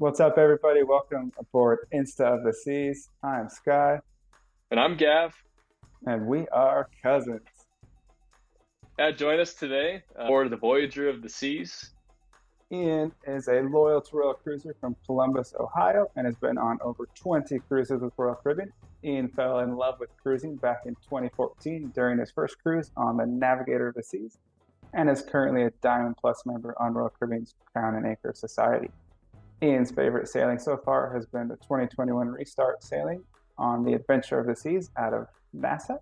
What's up, everybody? Welcome aboard Insta of the Seas. I'm Sky, And I'm Gav. and we are cousins. Join us today for the Voyager of the Seas. Ian is a loyal to Royal Cruiser from Columbus, Ohio, and has been on over 20 cruises with Royal Caribbean. Ian fell in love with cruising back in 2014 during his first cruise on the Navigator of the Seas, and is currently a Diamond Plus member on Royal Caribbean's Crown and Anchor Society. Ian's favorite sailing so far has been the 2021 restart sailing on the Adventure of the Seas out of NASA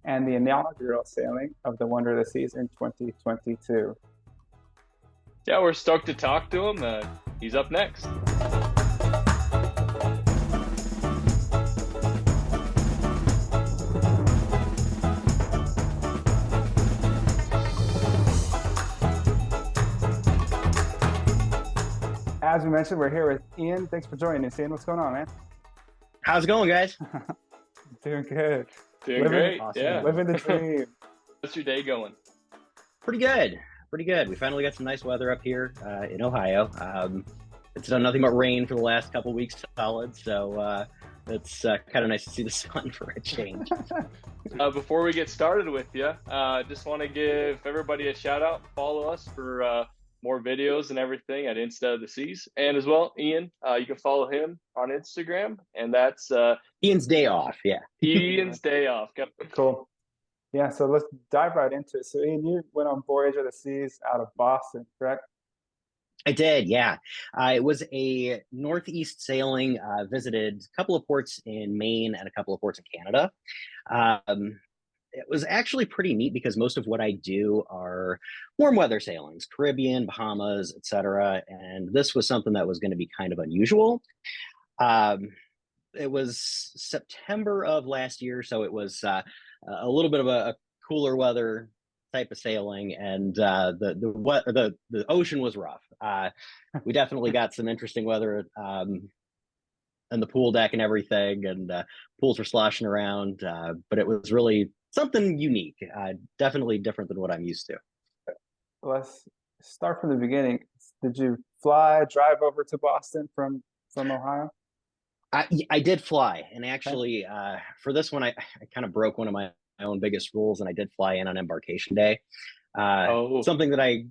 and the inaugural sailing of the Wonder of the Seas in 2022. Yeah, we're stoked to talk to him. He's up next. As we mentioned, we're here with Ian. Thanks for joining us, Ian. What's going on, man? How's it going, guys? Doing good. Doing great. Awesome. Yeah. Living the dream. How's your day going? Pretty good. Pretty good. We finally got some nice weather up here in Ohio. It's done nothing but rain for the last couple weeks solid, so it's kind of nice to see the sun for a change. Before we get started with you, just want to give everybody a shout out. Follow us for more videos and everything at Insta of the Seas. And as well, Ian, you can follow him on Instagram, and that's Ian's day off, yeah. Ian's Day Off. Cool. Yeah, so let's dive right into it. So, Ian, you went on Voyager of the Seas out of Boston, correct? I did, yeah. It was a northeast sailing, visited a couple of ports in Maine and a couple of ports in Canada. It was actually pretty neat because most of what I do are warm weather sailings, Caribbean, Bahamas, etc. And this was something that was going to be kind of unusual. It was September of last year, so it was a little bit of a cooler weather type of sailing, and the ocean was rough. We definitely got some interesting weather, and the pool deck and everything, and pools were sloshing around, but it was really something unique, definitely different than what I'm used to. Let's start from the beginning. Did you fly, drive over to Boston from Ohio? I did fly, and actually, for this one, I kind of broke one of my own biggest rules, and I did fly in on embarkation day. Something that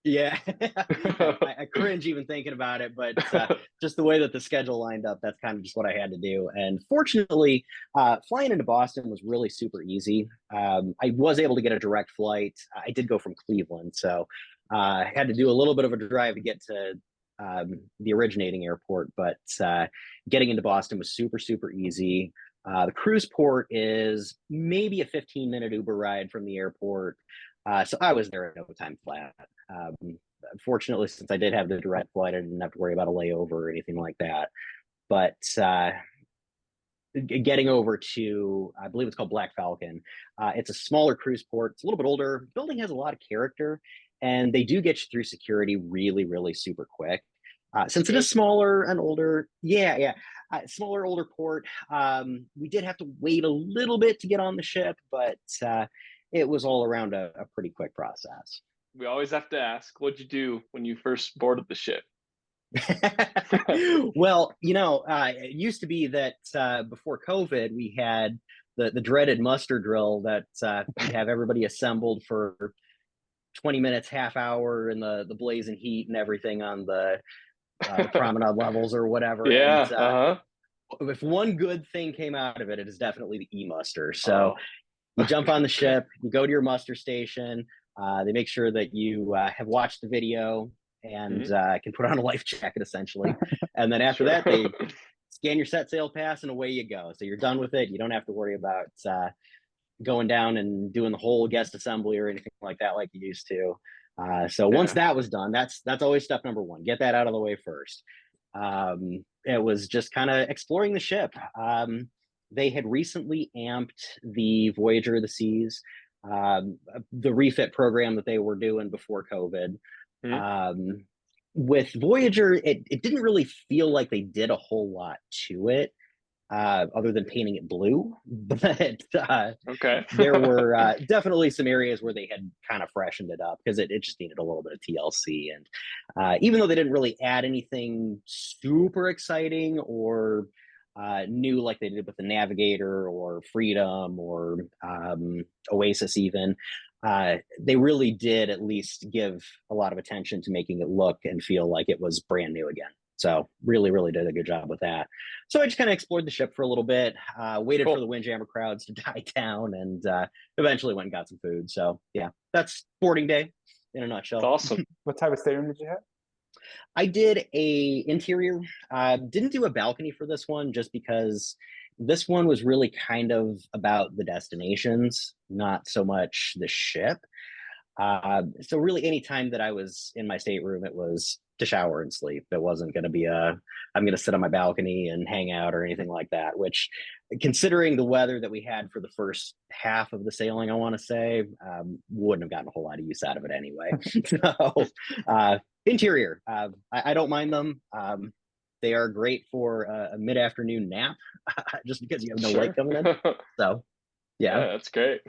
yeah, I cringe even thinking about it, but just the way that the schedule lined up, that's kind of just what I had to do. And fortunately, flying into Boston was really super easy. I was able to get a direct flight. I did go from Cleveland, so I had to do a little bit of a drive to get to the originating airport, but getting into Boston was super, super easy. The cruise port is maybe a 15-minute Uber ride from the airport. So I was there at no time flat. Fortunately, since I did have the direct flight, I didn't have to worry about a layover or anything like that. But getting over to, I believe it's called Black Falcon, it's a smaller cruise port. It's a little bit older. The building has a lot of character, and they do get you through security really, really super quick. Since it is smaller and older, smaller, older port, we did have to wait a little bit to get on the ship, but it was all around a pretty quick process. We always have to ask, what'd you do when you first boarded the ship? Well, it used to be that before COVID, we had the dreaded muster drill that we'd have everybody assembled for 20 minutes, half hour in the blazing heat and everything on the promenade levels or whatever. Yeah. And, if one good thing came out of it, it is definitely the e-muster. So you jump on the ship, you go to your muster station. They make sure that you have watched the video and can put on a life jacket, essentially. And then after that, they scan your set sail pass and away you go. So you're done with it. You don't have to worry about going down and doing the whole guest assembly or anything like that like you used to. So once that was done, that's always step number one. Get that out of the way first. It was just kind of exploring the ship. They had recently amped the Voyager of the Seas, the refit program that they were doing before COVID. With Voyager, it didn't really feel like they did a whole lot to it. other than painting it blue. But Okay. there were definitely some areas where they had kind of freshened it up because it just needed a little bit of TLC. And even though they didn't really add anything super exciting or new like they did with the Navigator or Freedom or Oasis even, they really did at least give a lot of attention to making it look and feel like it was brand new again. So really, really did a good job with that. So I just kind of explored the ship for a little bit, waited for the Windjammer crowds to die down, and eventually went and got some food. So yeah, that's boarding day in a nutshell. That's awesome. What type of stateroom did you have? I did a interior. Didn't do a balcony for this one just because this one was really kind of about the destinations, not so much the ship. So really any time that I was in my stateroom, it was to shower and sleep. It wasn't going to be I'm going to sit on my balcony and hang out or anything like that, which considering the weather that we had for the first half of the sailing, I want to say, wouldn't have gotten a whole lot of use out of it anyway. So interior, I don't mind them. They are great for a mid-afternoon nap just because you have no light coming in. So yeah, that's great.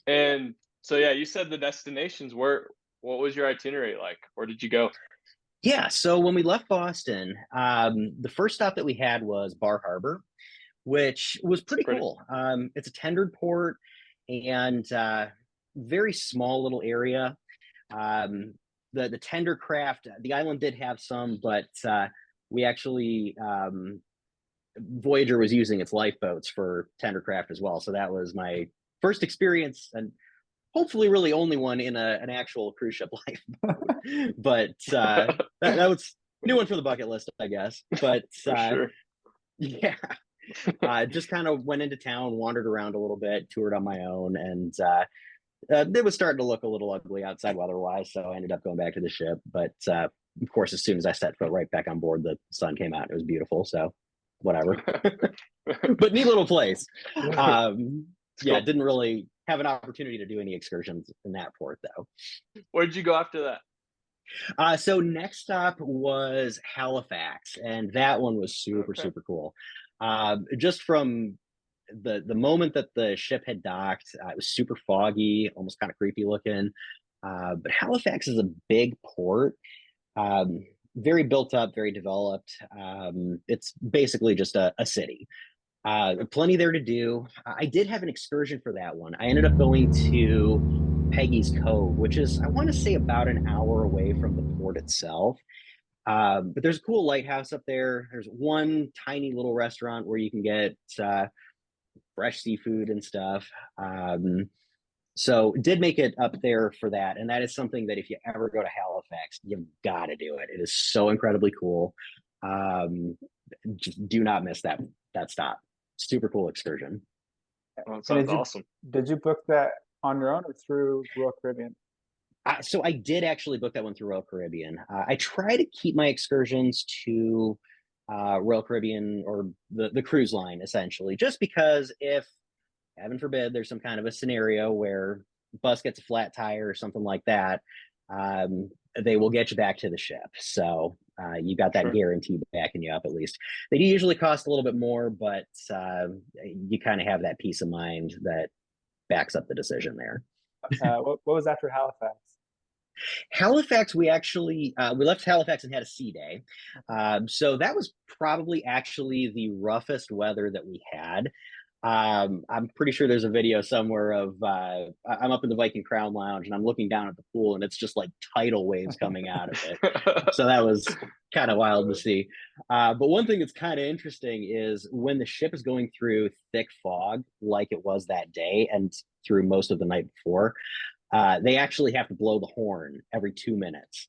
And so, yeah, you said the destinations. What was your itinerary like? Where did you go? Yeah, so when we left Boston, the first stop that we had was Bar Harbor, which was pretty cool. It's a tendered port and very small little area. The tender craft, the island did have some, but we actually Voyager was using its lifeboats for tender craft as well. So that was my first experience and hopefully really only one in an actual cruise ship lifeboat. But that was a new one for the bucket list, I guess. But sure. Yeah, just kind of went into town, wandered around a little bit, toured on my own, and it was starting to look a little ugly outside weather-wise, so I ended up going back to the ship. But of course, as soon as I set foot right back on board, the sun came out. It was beautiful, so whatever. But neat little place. Yeah, didn't really have an opportunity to do any excursions in that port, though. Where did you go after that? So next stop was Halifax, and that one was super cool. Just from the moment that the ship had docked, it was super foggy, almost kind of creepy looking. But Halifax is a big port, very built up, very developed. It's basically just a city. Plenty there to do. I did have an excursion for that one. I ended up going to Peggy's Cove, which is, I want to say, about an hour away from the port itself. But there's a cool lighthouse up there. There's one tiny little restaurant where you can get fresh seafood and stuff. So did make it up there for that. And that is something that if you ever go to Halifax, you've got to do it. It is so incredibly cool. Just do not miss that stop. Super cool excursion. Oh, that sounds awesome. Did you book that on your own or through Royal Caribbean? So I did actually book that one through Royal Caribbean. I try to keep my excursions to Royal Caribbean or the cruise line, essentially, just because if, heaven forbid, there's some kind of a scenario where bus gets a flat tire or something like that, they will get you back to the ship. So you got that guarantee backing you up at least. They do usually cost a little bit more, but you kind of have that peace of mind that backs up the decision there. What was after Halifax? Halifax, we actually we left Halifax and had a sea day. So that was probably actually the roughest weather that we had. I'm pretty sure there's a video somewhere of I'm up in the Viking Crown Lounge and I'm looking down at the pool and it's just like tidal waves coming out of it. So that was kind of wild to see. But one thing that's kind of interesting is when the ship is going through thick fog, like it was that day and through most of the night before, they actually have to blow the horn every 2 minutes.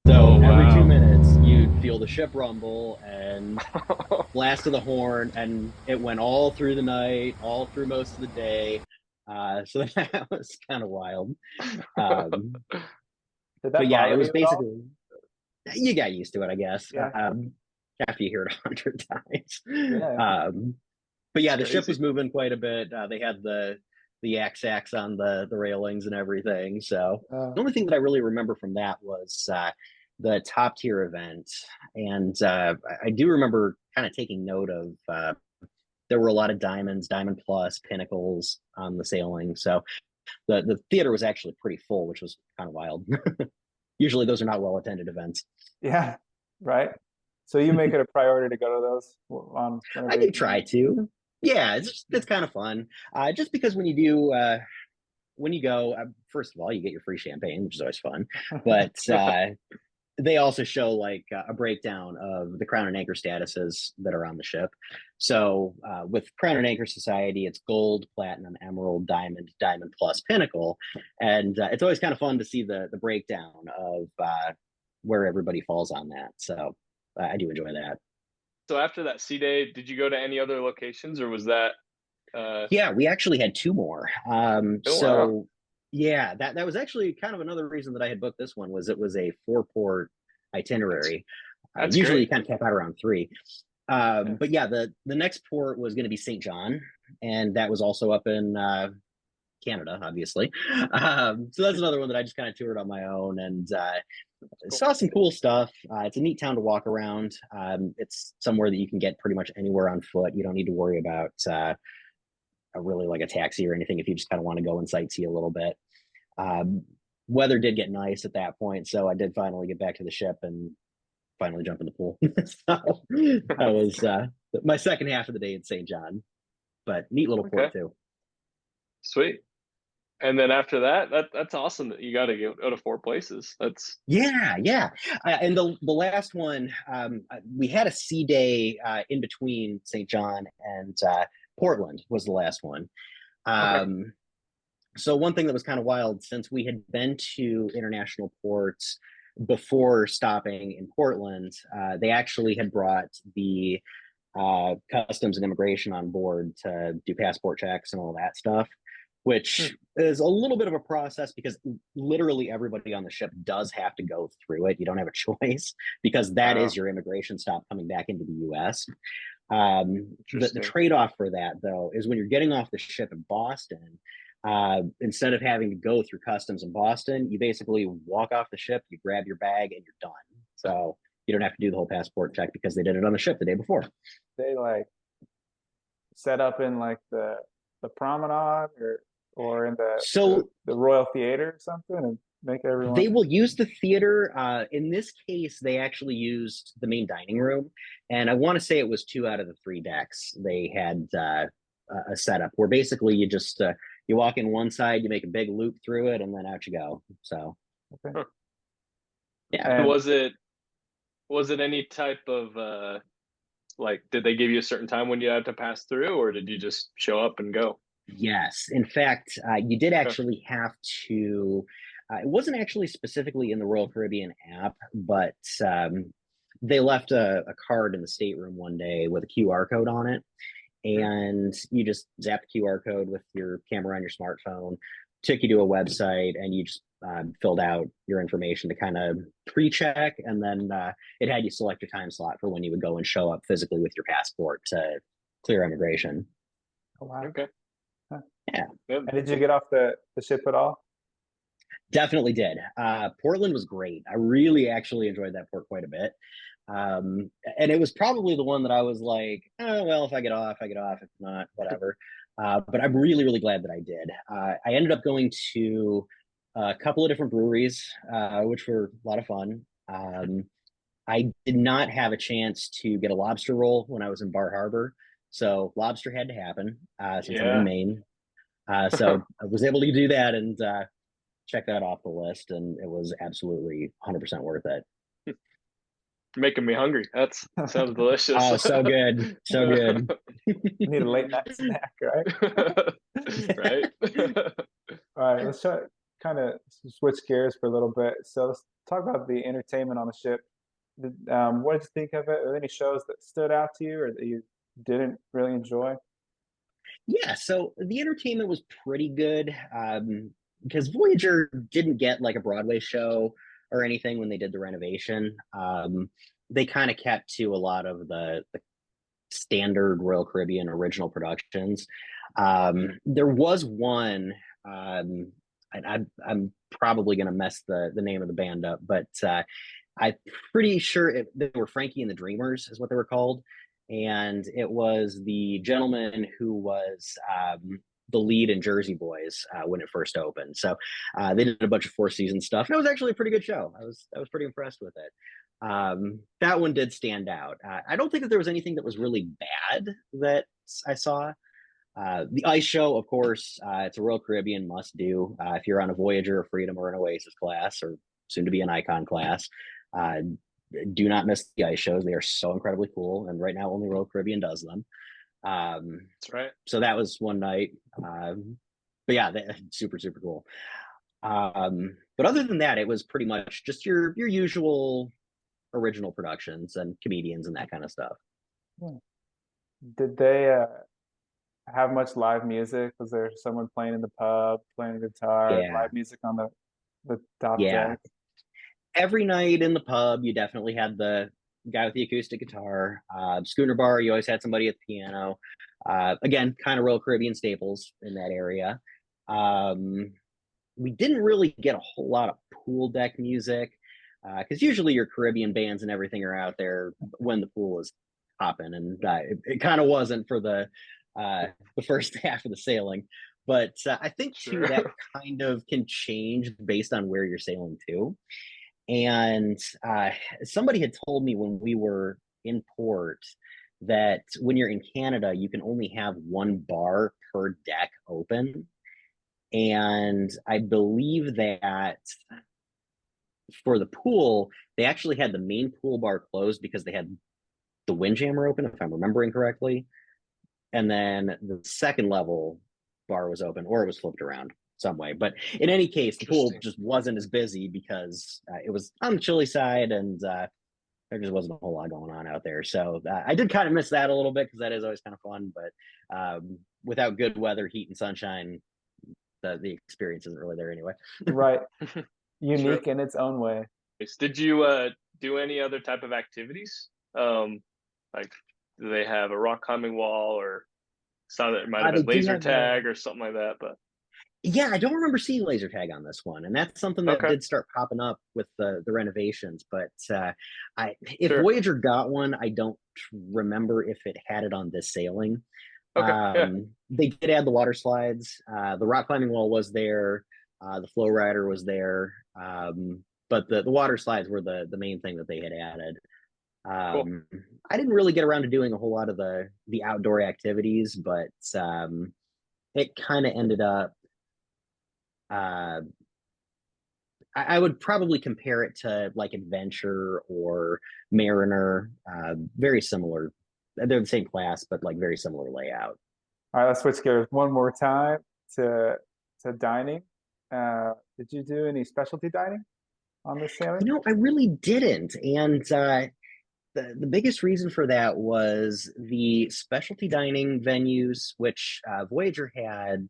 So every 2 minutes, you'd feel the ship rumble and blast of the horn, and it went all through the night, all through most of the day. So that was kind of wild. But yeah, it was basically, you got used to it, I guess, after you hear it 100 times. Yeah. But yeah, the ship was moving quite a bit. They had the X-Ax on the railings and everything. So the only thing that I really remember from that was the top tier event. And I do remember kind of taking note of there were a lot of diamonds, Diamond Plus, Pinnacles on the sailing. So the theater was actually pretty full, which was kind of wild. Usually those are not well attended events. Yeah, right. So you make it a priority to go to those on I do try to. Yeah, it's kind of fun. Just because when you go, first of all, you get your free champagne, which is always fun. But they also show like a breakdown of the Crown and Anchor statuses that are on the ship. So with Crown and Anchor Society, it's gold, platinum, emerald, diamond, diamond plus, pinnacle, and it's always kind of fun to see the breakdown of where everybody falls on that. So I do enjoy that. So after that sea day, did you go to any other locations, or was that? Yeah, we actually had two more. So wow. yeah, that was actually kind of another reason that I had booked this one. Was it was a 4-port itinerary. That's usually great. you kind of cap out around 3. But yeah, the next port was going to be St. John, and that was also up in Canada, obviously. So that's another one that I just kind of toured on my own and Cool. saw some cool stuff. It's a neat town to walk around. It's somewhere that you can get pretty much anywhere on foot. You don't need to worry about really like a taxi or anything if you just kind of want to go and sightsee a little bit. Weather did get nice at that point, so I did finally get back to the ship and finally jump in the pool. So that was my second half of the day in St. John, but neat little port too. Sweet. And then after that's awesome that you got to go to 4 places. That's yeah. And the last one, we had a sea day in between St. John and Portland was the last one. So one thing that was kind of wild, since we had been to international ports before stopping in Portland, they actually had brought the customs and immigration on board to do passport checks and all that stuff, which is a little bit of a process because literally everybody on the ship does have to go through it. You don't have a choice because that is your immigration stop coming back into the U.S. The trade-off for that, though, is when you're getting off the ship in Boston, instead of having to go through customs in Boston, you basically walk off the ship, you grab your bag, and you're done. So you don't have to do the whole passport check because they did it on the ship the day before. They like set up in like the promenade or in the Royal Theater or something and make everyone. They will use the theater. In this case, they actually used the main dining room, and I want to say it was 2 out of the 3 decks. They had a setup where basically you just you walk in one side, you make a big loop through it, and then out you go. So, yeah. And was it any type of like, did they give you a certain time when you had to pass through, or did you just show up and go? Yes. In fact, you did actually have to. It wasn't actually specifically in the Royal Caribbean app, but they left a card in the stateroom one day with a QR code on it. And you just zap the QR code with your camera on your smartphone, took you to a website, and you just filled out your information to kind of pre-check. And then it had you select your time slot for when you would go and show up physically with your passport to clear immigration. Oh, wow. Okay. Yeah. And did you get off the ship at all? Definitely did. Portland was great. I really actually enjoyed that port quite a bit. And it was probably the one that I was like, oh, well, if I get off, I get off. If not, whatever. But I'm really, really glad that I did. I ended up going to a couple of different breweries, which were a lot of fun. I did not have a chance to get a lobster roll when I was in Bar Harbor. So lobster had to happen since I'm in Maine. So I was able to do that and check that off the list. And it was absolutely 100% worth it. Making me hungry. That sounds delicious. Oh, so good. So good. You need a late night snack, right? Right. All right, let's try kind of switch gears for a little bit. So let's talk about the entertainment on the ship. What did you think of it? Are there any shows that stood out to you or that you didn't really enjoy? Yeah, so the entertainment was pretty good because Voyager didn't get like a Broadway show or anything when they did the renovation. They kind of kept to a lot of the standard Royal Caribbean original productions. There was one, I'm probably going to mess the name of the band up, but I'm pretty sure they were Frankie and the Dreamers is what they were called. And it was the gentleman who was the lead in Jersey Boys when it first opened. So they did a bunch of Four Seasons stuff. And it was actually a pretty good show. I was pretty impressed with it. That one did stand out. I don't think that there was anything that was really bad that I saw. The ice show, of course, it's a Royal Caribbean must do. If you're on a Voyager, a Freedom, or an Oasis class, or soon to be an Icon class, do not miss the ice shows. They are so incredibly cool. And right now, only Royal Caribbean does them. That's right. So that was one night. But yeah, super, super cool. But other than that, it was pretty much just your usual original productions and comedians and that kind of stuff. Yeah. Did they have much live music? Was there someone playing in the pub, playing guitar, Yeah. live music on the top Yeah. deck? Every night in the pub, you definitely had the guy with the acoustic guitar. Schooner Bar, you always had somebody at the piano. Again, kind of Royal Caribbean staples in that area. We didn't really get a whole lot of pool deck music because usually your Caribbean bands and everything are out there when the pool is hopping, and it kind of wasn't for the first half of the sailing. But I think too that kind of can change based on where you're sailing to. And somebody had told me when we were in port that when you're in Canada, you can only have one bar per deck open. And I believe that for the pool, they actually had the main pool bar closed because they had the Windjammer open, if I'm remembering correctly. And then the second level bar was open, or it was flipped around some way. But in any case, the pool just wasn't as busy because it was on the chilly side, and there just wasn't a whole lot going on out there. So I did kind of miss that a little bit because that is always kind of fun. But without good weather, heat, and sunshine, the experience isn't really there anyway. Right. Unique in its own way. Did you do any other type of activities? Like, do they have a rock climbing wall, or some that might have been laser tag or something like that? But yeah, I don't remember seeing laser tag on this one, and that's something that did start popping up with the renovations. But if Voyager got one, I don't remember if it had it on this sailing. They did add the water slides. The rock climbing wall was there. The flow rider was there. But the water slides were the main thing that they had added. I didn't really get around to doing a whole lot of the outdoor activities, but it kind of ended up. I would probably compare it to like Adventure or Mariner. Very similar. They're the same class, but like very similar layout. All right, let's switch gears one more time to dining. Did you do any specialty dining on this sailing? I really didn't. And the biggest reason for that was the specialty dining venues, which Voyager had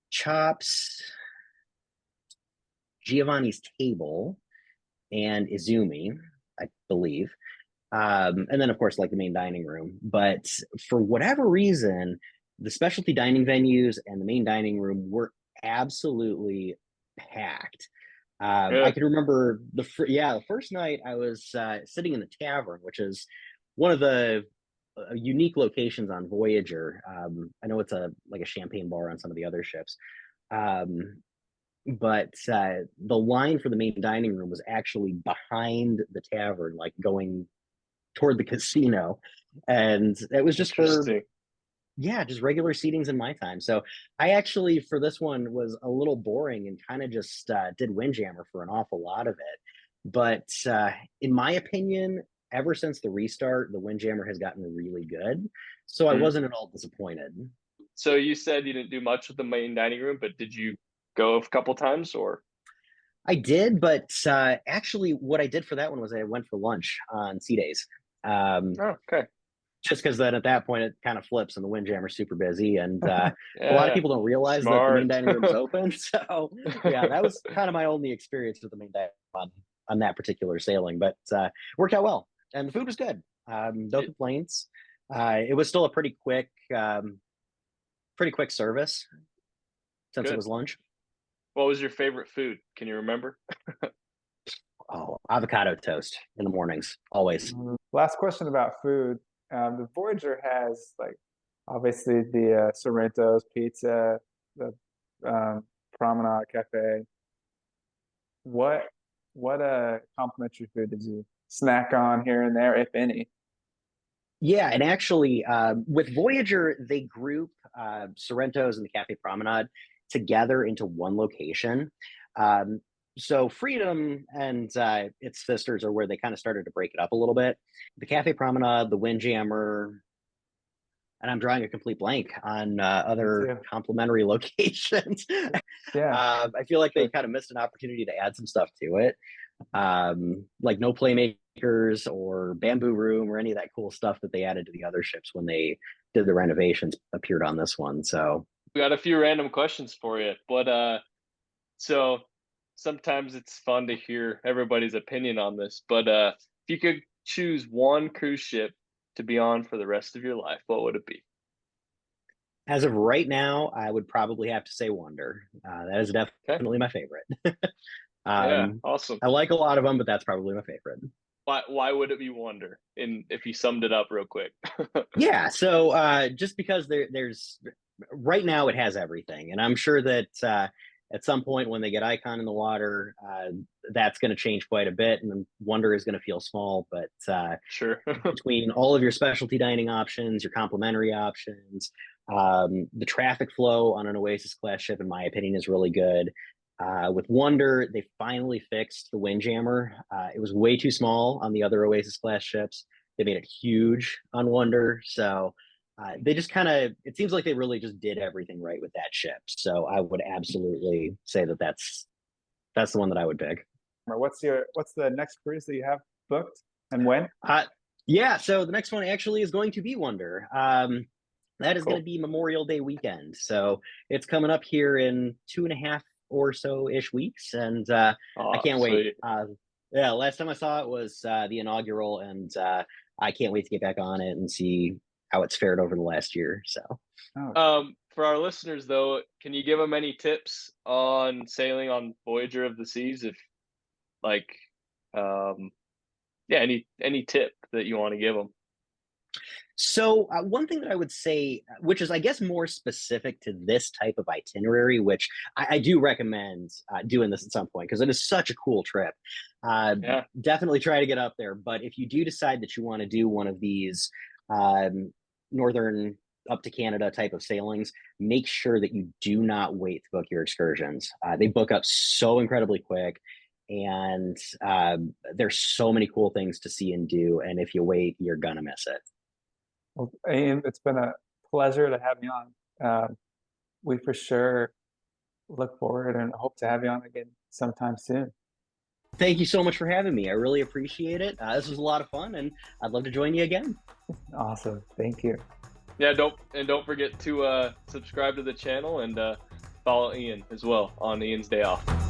Chops, Giovanni's Table, and Izumi, I believe. And then, of course, like the main dining room. But for whatever reason, the specialty dining venues and the main dining room were absolutely packed. I can remember the first night I was sitting in the tavern, which is one of the unique locations on Voyager. I know it's like a champagne bar on some of the other ships. But the line for the main dining room was actually behind the tavern, like going toward the casino. And it was just just regular seatings in my time. So I actually, for this one, was a little boring and kind of just did Windjammer for an awful lot of it. But in my opinion, ever since the restart, the Windjammer has gotten really good. So I wasn't at all disappointed. So you said you didn't do much with the main dining room, but did you go a couple times, or? I did, but actually what I did for that one was I went for lunch on sea days. Just because then at that point it kind of flips and the Windjammer's super busy, and a lot of people don't realize that the main dining room is open. So yeah, that was kind of my only experience with the main dining room on that particular sailing, but worked out well, and the food was good. No complaints. It was still a pretty quick service since it was lunch. What was your favorite food? Can you remember? Oh, avocado toast in the mornings, always. Last question about food. The Voyager has like obviously the Sorrento's pizza, the Promenade Cafe. What complimentary food did you snack on here and there, if any? Yeah, and actually, with Voyager, they group Sorrento's and the Cafe Promenade together into one location. Um, so Freedom and its sisters are where they kind of started to break it up a little bit. The Cafe Promenade, the Windjammer, and I'm drawing a complete blank on other complimentary locations. Yeah, I feel like sure. they kind of missed an opportunity to add some stuff to it, like No Playmakers or Bamboo Room or any of that cool stuff that they added to the other ships when they did the renovations appeared on this one. So we got a few random questions for you, but so sometimes it's fun to hear everybody's opinion on this. But if you could choose one cruise ship to be on for the rest of your life, what would it be? as of right now, I would probably have to say Wonder. That is definitely my favorite. Yeah, awesome. I like a lot of them, but that's probably my favorite. Why would it be Wonder? In if you summed it up real quick. Yeah, so just because there's right now it has everything, and I'm sure that at some point when they get Icon in the water, that's going to change quite a bit, and Wonder is going to feel small. But sure, between all of your specialty dining options, your complimentary options, the traffic flow on an Oasis class ship, in my opinion, is really good. With Wonder, they finally fixed the Windjammer. It was way too small on the other Oasis class ships. They made it huge on Wonder. So they just kind of, it seems like they really just did everything right with that ship. So I would absolutely say that that's the one that I would pick. What's the next cruise that you have booked and when? Yeah, so the next one actually is going to be Wonder. That is going to be Memorial Day weekend. So it's coming up here in 2.5 or so ish weeks, and I can't wait. Yeah, last time I saw it was the inaugural, and I can't wait to get back on it and see how it's fared over the last year. So, for our listeners though, can you give them any tips on sailing on Voyager of the Seas? If like, yeah, any tip that you want to give them? So one thing that I would say, which is I guess more specific to this type of itinerary, which I do recommend doing this at some point because it is such a cool trip. Definitely try to get up there. But if you do decide that you want to do one of these northern up to Canada type of sailings, make sure that you do not wait to book your excursions. They book up so incredibly quick. And there's so many cool things to see and do. And if you wait, you're going to miss it. Well, Ian, it's been a pleasure to have you on. We for sure look forward and hope to have you on again sometime soon. Thank you so much for having me. I really appreciate it. This was a lot of fun, and I'd love to join you again. Awesome. Thank you. Yeah, don't forget to subscribe to the channel and follow Ian as well on Ian's day off.